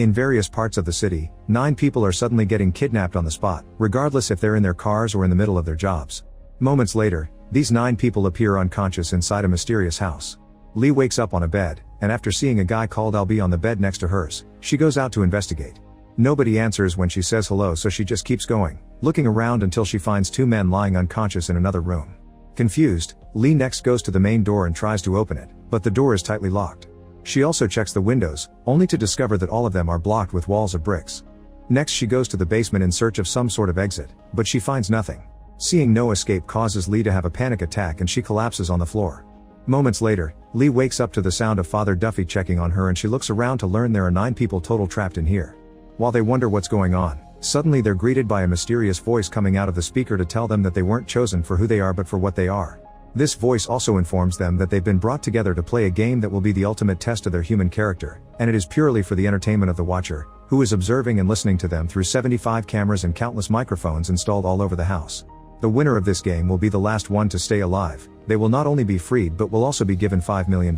In various parts of the city, 9 people are suddenly getting kidnapped on the spot, regardless if they're in their cars or in the middle of their jobs. Moments later, these 9 people appear unconscious inside a mysterious house. Lee wakes up on a bed, and after seeing a guy called Albie on the bed next to hers, she goes out to investigate. Nobody answers when she says hello, so she just keeps going, looking around until she finds 2 men lying unconscious in another room. Confused, Lee next goes to the main door and tries to open it, but the door is tightly locked. She also checks the windows, only to discover that all of them are blocked with walls of bricks. Next she goes to the basement in search of some sort of exit, but she finds nothing. Seeing no escape causes Lee to have a panic attack and she collapses on the floor. Moments later, Lee wakes up to the sound of Father Duffy checking on her and she looks around to learn there are 9 people total trapped in here. While they wonder what's going on, suddenly they're greeted by a mysterious voice coming out of the speaker to tell them that they weren't chosen for who they are but for what they are. This voice also informs them that they've been brought together to play a game that will be the ultimate test of their human character, and it is purely for the entertainment of the watcher, who is observing and listening to them through 75 cameras and countless microphones installed all over the house. The winner of this game will be the last one to stay alive. They will not only be freed but will also be given $5 million.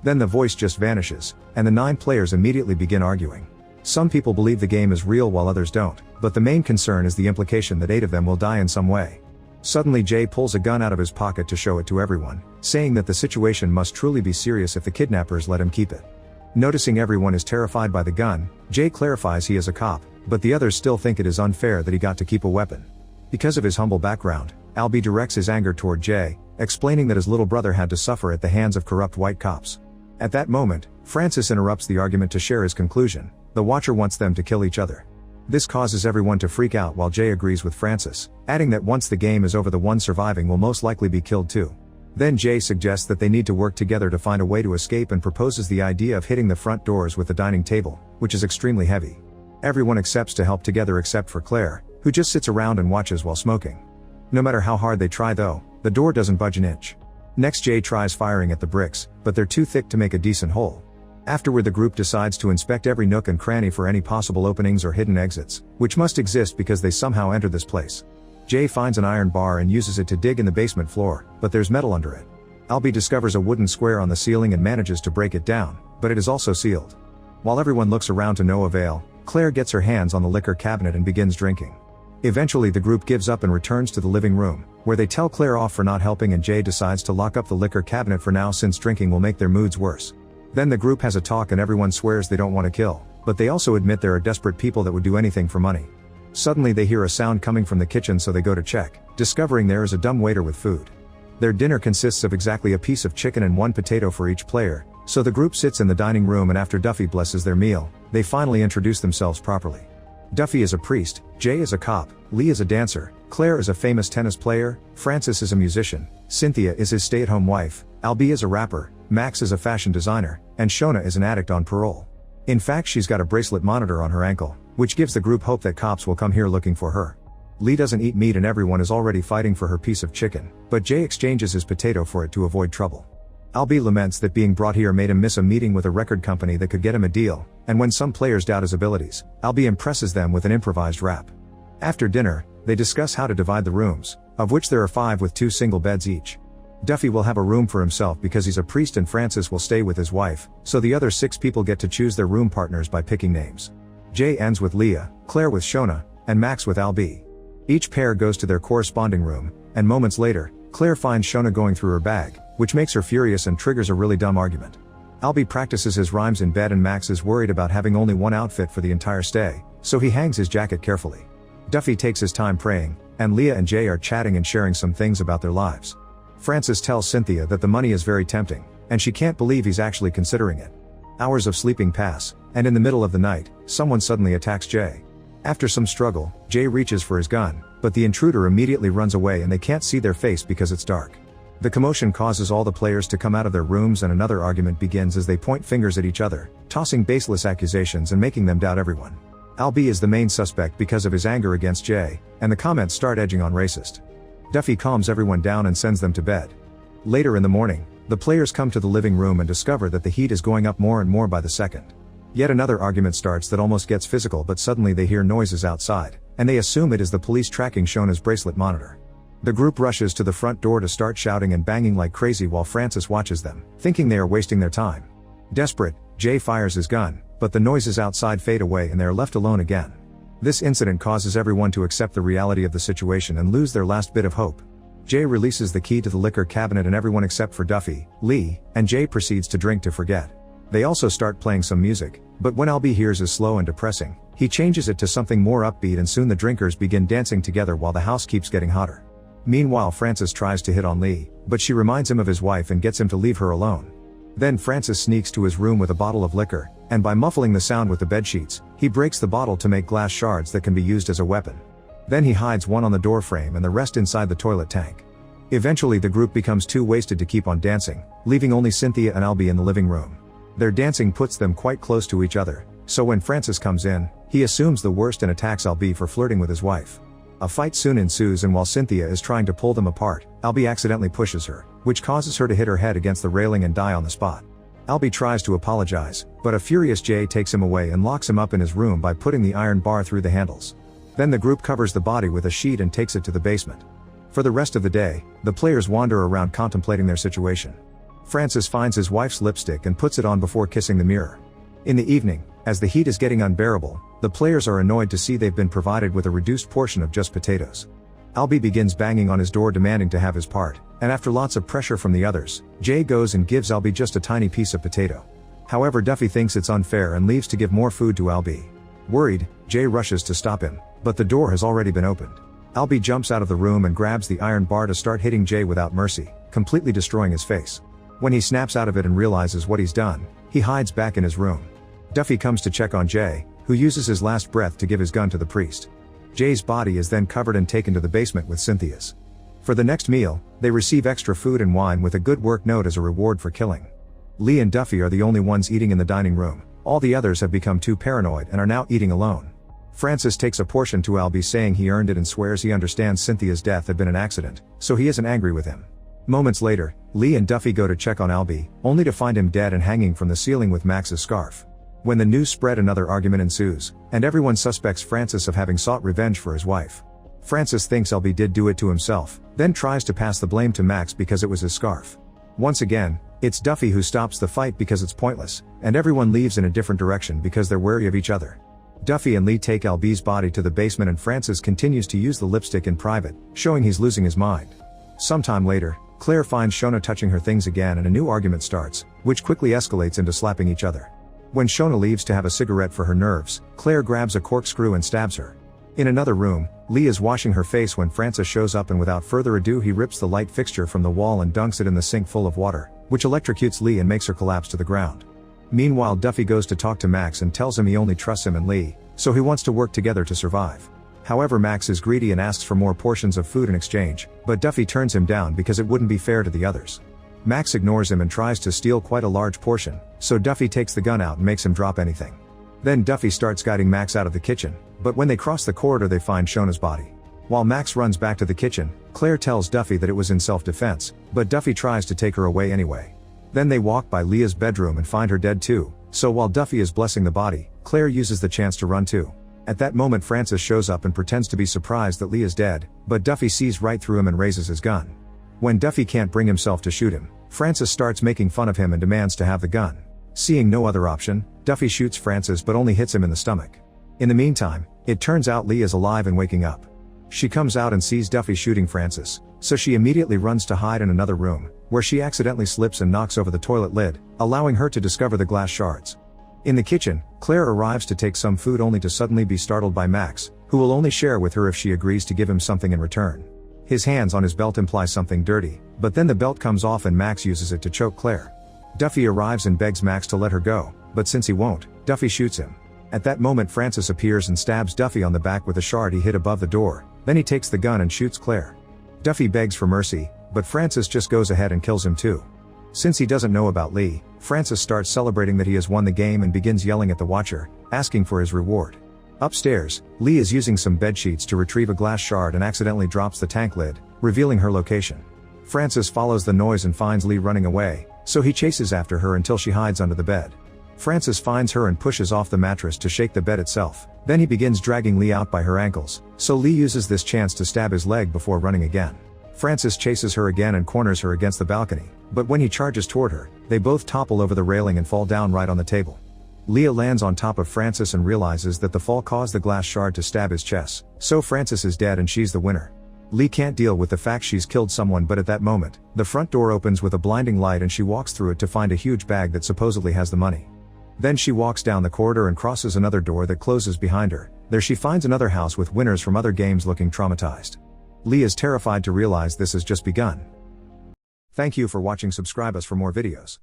Then the voice just vanishes, and the 9 players immediately begin arguing. Some people believe the game is real while others don't, but the main concern is the implication that 8 of them will die in some way. Suddenly Jay pulls a gun out of his pocket to show it to everyone, saying that the situation must truly be serious if the kidnappers let him keep it. Noticing everyone is terrified by the gun, Jay clarifies he is a cop, but the others still think it is unfair that he got to keep a weapon. Because of his humble background, Albie directs his anger toward Jay, explaining that his little brother had to suffer at the hands of corrupt white cops. At that moment, Francis interrupts the argument to share his conclusion: the watcher wants them to kill each other. This causes everyone to freak out while Jay agrees with Francis, adding that once the game is over the one surviving will most likely be killed too. Then Jay suggests that they need to work together to find a way to escape and proposes the idea of hitting the front doors with the dining table, which is extremely heavy. Everyone accepts to help together except for Claire, who just sits around and watches while smoking. No matter how hard they try though, the door doesn't budge an inch. Next Jay tries firing at the bricks, but they're too thick to make a decent hole. Afterward the group decides to inspect every nook and cranny for any possible openings or hidden exits, which must exist because they somehow entered this place. Jay finds an iron bar and uses it to dig in the basement floor, but there's metal under it. Albie discovers a wooden square on the ceiling and manages to break it down, but it is also sealed. While everyone looks around to no avail, Claire gets her hands on the liquor cabinet and begins drinking. Eventually the group gives up and returns to the living room, where they tell Claire off for not helping and Jay decides to lock up the liquor cabinet for now since drinking will make their moods worse. Then the group has a talk and everyone swears they don't want to kill, but they also admit there are desperate people that would do anything for money. Suddenly they hear a sound coming from the kitchen so they go to check, discovering there is a dumb waiter with food. Their dinner consists of exactly a piece of chicken and 1 potato for each player, so the group sits in the dining room and after Duffy blesses their meal, they finally introduce themselves properly. Duffy is a priest, Jay is a cop, Lee is a dancer, Claire is a famous tennis player, Francis is a musician, Cynthia is his stay-at-home wife, Albie is a rapper, Max is a fashion designer, and Shona is an addict on parole. In fact she's got a bracelet monitor on her ankle, which gives the group hope that cops will come here looking for her. Lee doesn't eat meat and everyone is already fighting for her piece of chicken, but Jay exchanges his potato for it to avoid trouble. Albie laments that being brought here made him miss a meeting with a record company that could get him a deal, and when some players doubt his abilities, Albie impresses them with an improvised rap. After dinner, they discuss how to divide the rooms, of which there are 5 with 2 single beds each. Duffy will have a room for himself because he's a priest and Francis will stay with his wife, so the other 6 people get to choose their room partners by picking names. Jay ends with Leah, Claire with Shona, and Max with Albie. Each pair goes to their corresponding room, and moments later, Claire finds Shona going through her bag, which makes her furious and triggers a really dumb argument. Albie practices his rhymes in bed and Max is worried about having only 1 outfit for the entire stay, so he hangs his jacket carefully. Duffy takes his time praying, and Leah and Jay are chatting and sharing some things about their lives. Francis tells Cynthia that the money is very tempting, and she can't believe he's actually considering it. Hours of sleeping pass, and in the middle of the night, someone suddenly attacks Jay. After some struggle, Jay reaches for his gun, but the intruder immediately runs away and they can't see their face because it's dark. The commotion causes all the players to come out of their rooms and another argument begins as they point fingers at each other, tossing baseless accusations and making them doubt everyone. Albie is the main suspect because of his anger against Jay, and the comments start edging on racist. Duffy calms everyone down and sends them to bed. Later in the morning, the players come to the living room and discover that the heat is going up more and more by the second. Yet another argument starts that almost gets physical, but suddenly they hear noises outside, and they assume it is the police tracking Shona's bracelet monitor. The group rushes to the front door to start shouting and banging like crazy while Francis watches them, thinking they are wasting their time. Desperate, Jay fires his gun, but the noises outside fade away and they are left alone again. This incident causes everyone to accept the reality of the situation and lose their last bit of hope. Jay releases the key to the liquor cabinet and everyone except for Duffy, Lee, and Jay proceeds to drink to forget. They also start playing some music, but when Albie hears is slow and depressing, he changes it to something more upbeat and soon the drinkers begin dancing together while the house keeps getting hotter. Meanwhile, Francis tries to hit on Lee, but she reminds him of his wife and gets him to leave her alone. Then Francis sneaks to his room with a bottle of liquor, and by muffling the sound with the bedsheets, he breaks the bottle to make glass shards that can be used as a weapon. Then he hides one on the door frame and the rest inside the toilet tank. Eventually the group becomes too wasted to keep on dancing, leaving only Cynthia and Albie in the living room. Their dancing puts them quite close to each other, so when Francis comes in, he assumes the worst and attacks Albie for flirting with his wife. A fight soon ensues and while Cynthia is trying to pull them apart, Albie accidentally pushes her, which causes her to hit her head against the railing and die on the spot. Albie tries to apologize, but a furious Jay takes him away and locks him up in his room by putting the iron bar through the handles. Then the group covers the body with a sheet and takes it to the basement. For the rest of the day, the players wander around contemplating their situation. Francis finds his wife's lipstick and puts it on before kissing the mirror. In the evening, as the heat is getting unbearable, the players are annoyed to see they've been provided with a reduced portion of just potatoes. Albie begins banging on his door demanding to have his part, and after lots of pressure from the others, Jay goes and gives Albie just a tiny piece of potato. However, Duffy thinks it's unfair and leaves to give more food to Albie. Worried, Jay rushes to stop him, but the door has already been opened. Albie jumps out of the room and grabs the iron bar to start hitting Jay without mercy, completely destroying his face. When he snaps out of it and realizes what he's done, he hides back in his room. Duffy comes to check on Jay, who uses his last breath to give his gun to the priest. Jay's body is then covered and taken to the basement with Cynthia's. For the next meal, they receive extra food and wine with a good work note as a reward for killing. Lee and Duffy are the only ones eating in the dining room, all the others have become too paranoid and are now eating alone. Francis takes a portion to Albie saying he earned it and swears he understands Cynthia's death had been an accident, so he isn't angry with him. Moments later, Lee and Duffy go to check on Albie, only to find him dead and hanging from the ceiling with Max's scarf. When the news spread, another argument ensues, and everyone suspects Francis of having sought revenge for his wife. Francis thinks Albie did do it to himself, then tries to pass the blame to Max because it was his scarf. Once again, it's Duffy who stops the fight because it's pointless, and everyone leaves in a different direction because they're wary of each other. Duffy and Lee take Albie's body to the basement and Francis continues to use the lipstick in private, showing he's losing his mind. Sometime later, Claire finds Shona touching her things again and a new argument starts, which quickly escalates into slapping each other. When Shona leaves to have a cigarette for her nerves, Claire grabs a corkscrew and stabs her. In another room, Lee is washing her face when Francis shows up and without further ado he rips the light fixture from the wall and dunks it in the sink full of water, which electrocutes Lee and makes her collapse to the ground. Meanwhile, Duffy goes to talk to Max and tells him he only trusts him and Lee, so he wants to work together to survive. However, Max is greedy and asks for more portions of food in exchange, but Duffy turns him down because it wouldn't be fair to the others. Max ignores him and tries to steal quite a large portion, so Duffy takes the gun out and makes him drop anything. Then Duffy starts guiding Max out of the kitchen, but when they cross the corridor they find Shona's body. While Max runs back to the kitchen, Claire tells Duffy that it was in self-defense, but Duffy tries to take her away anyway. Then they walk by Leah's bedroom and find her dead too, so while Duffy is blessing the body, Claire uses the chance to run too. At that moment Francis shows up and pretends to be surprised that Lee is dead, but Duffy sees right through him and raises his gun. When Duffy can't bring himself to shoot him, Francis starts making fun of him and demands to have the gun. Seeing no other option, Duffy shoots Francis but only hits him in the stomach. In the meantime, it turns out Lee is alive and waking up. She comes out and sees Duffy shooting Francis, so she immediately runs to hide in another room, where she accidentally slips and knocks over the toilet lid, allowing her to discover the glass shards. In the kitchen, Claire arrives to take some food only to suddenly be startled by Max, who will only share with her if she agrees to give him something in return. His hands on his belt imply something dirty, but then the belt comes off and Max uses it to choke Claire. Duffy arrives and begs Max to let her go, but since he won't, Duffy shoots him. At that moment Francis appears and stabs Duffy on the back with a shard he hid above the door, then he takes the gun and shoots Claire. Duffy begs for mercy, but Francis just goes ahead and kills him too. Since he doesn't know about Lee, Francis starts celebrating that he has won the game and begins yelling at the watcher, asking for his reward. Upstairs, Lee is using some bed sheets to retrieve a glass shard and accidentally drops the tank lid, revealing her location. Francis follows the noise and finds Lee running away, so he chases after her until she hides under the bed. Francis finds her and pushes off the mattress to shake the bed itself, then he begins dragging Lee out by her ankles, so Lee uses this chance to stab his leg before running again. Francis chases her again and corners her against the balcony, but when he charges toward her, they both topple over the railing and fall down right on the table. Leah lands on top of Francis and realizes that the fall caused the glass shard to stab his chest, so Francis is dead and she's the winner. Lee can't deal with the fact she's killed someone, but at that moment, the front door opens with a blinding light and she walks through it to find a huge bag that supposedly has the money. Then she walks down the corridor and crosses another door that closes behind her. There she finds another house with winners from other games looking traumatized. Lee is terrified to realize this has just begun. Thank you for watching. Subscribe us for more videos.